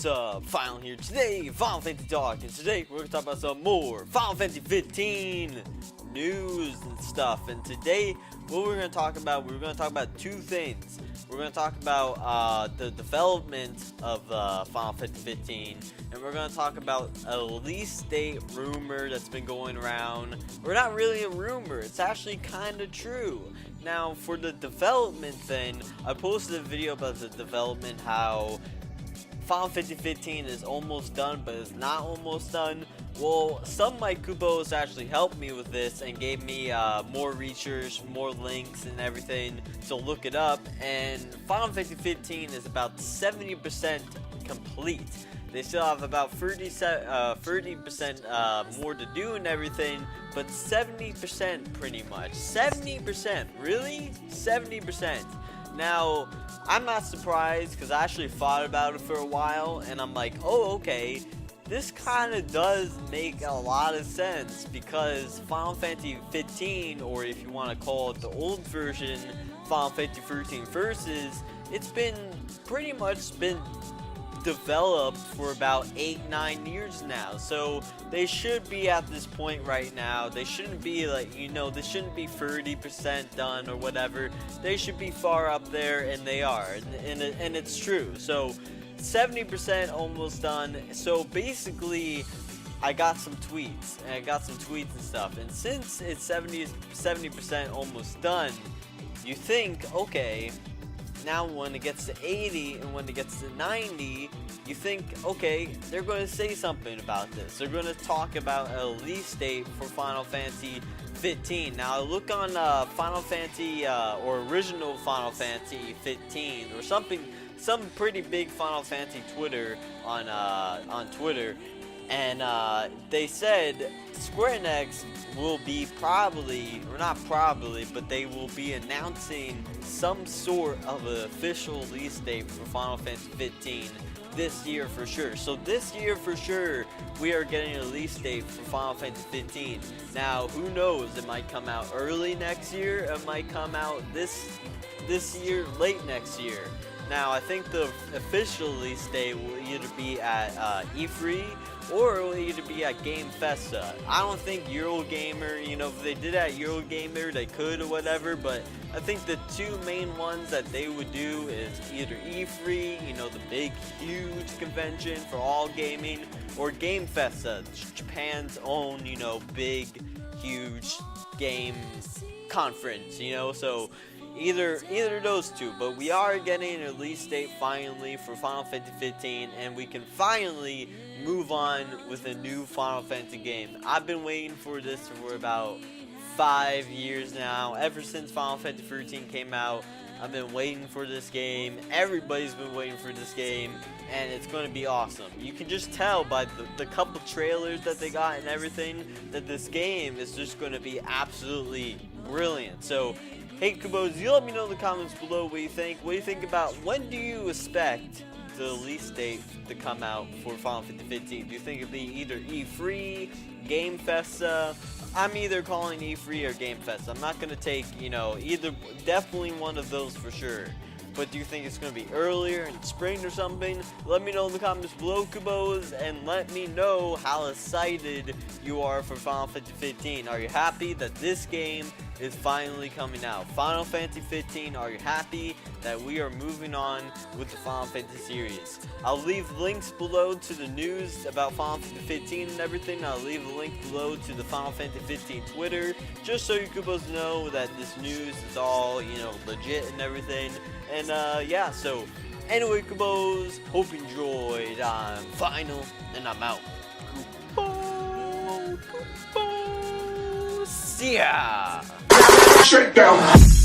What's up? Final here today, Final Fantasy Talk, and today we're going to talk about some more Final Fantasy 15 news and stuff. And today, what we're going to talk about, two things. We're going to talk about the development of Final Fantasy 15, and we're going to talk about a release date rumor that's been going around. Or not really a rumor, it's actually kind of true. Now, for the development thing, I posted a video about the development, how Final Fantasy 15 is almost done, but it's not almost done. Well, some Mike Kupos actually helped me with this and gave me more research, more links and everything to look it up. And Final Fantasy 15 is about 70% complete. They still have about 30% more to do and everything, but 70% pretty much. 70%, really? 70%. Now, I'm not surprised because I actually thought about it for a while, and I'm like, oh, okay, this kind of does make a lot of sense, because Final Fantasy 15, or if you want to call it the old version, Final Fantasy 13 Versus, it's been pretty much been developed for about 8-9 years now, so they should be at this point right now. They shouldn't be like, they shouldn't be 30% done or whatever. They should be far up there, and they are, and it's true. So 70% almost done. So basically, I got some tweets and stuff, and since it's 70% almost done, you think, okay, now when it gets to 80 and when it gets to 90, you think, okay, they're going to say something about this. They're going to talk about a release date for Final Fantasy 15. Now, look on Final Fantasy or original Final Fantasy 15 or something, some pretty big Final Fantasy Twitter on Twitter, and they said Square Enix will be but they will be announcing some sort of an official release date for Final Fantasy 15 this year for sure. So this year for sure, we are getting a release date for Final Fantasy 15. Now, who knows? It might come out early next year. It might come out this year, late next year. Now, I think the official release date will either be at E3 or it will either be at Game Festa. I don't think Eurogamer, if they did at Eurogamer, they could or whatever, but I think the two main ones that they would do is either E3, the big, huge convention for all gaming, or Game Festa, Japan's own, big, huge game conference, so Either of those two, but we are getting a release date finally for Final Fantasy 15, and we can finally move on with a new Final Fantasy game. I've been waiting for this for about 5 years now. Ever since Final Fantasy 13 came out, I've been waiting for this game. Everybody's been waiting for this game, and it's going to be awesome. You can just tell by the couple trailers that they got and everything that this game is just going to be absolutely brilliant. So, hey Kupos, you let me know in the comments below what you think. What do you think about, when do you expect the release date to come out for Final Fantasy 15? Do you think it'll be either E3, Game Festa? I'm either calling E3 or Game Festa. I'm not going to take, either, definitely one of those for sure. But do you think it's going to be earlier in spring or something? Let me know in the comments below, Kupos, and let me know how excited you are for Final Fantasy 15. Are you happy that this game is finally coming out? Final Fantasy 15, are you happy that we are moving on with the Final Fantasy series? I'll leave links below to the news about Final Fantasy 15 and everything. I'll leave a link below to the Final Fantasy 15 Twitter, just so you Kupos know that this news is all, legit and everything. And yeah, so anyway, Kupos, hope you enjoyed. I'm Final, and I'm out. Kupos, see ya! Straight down.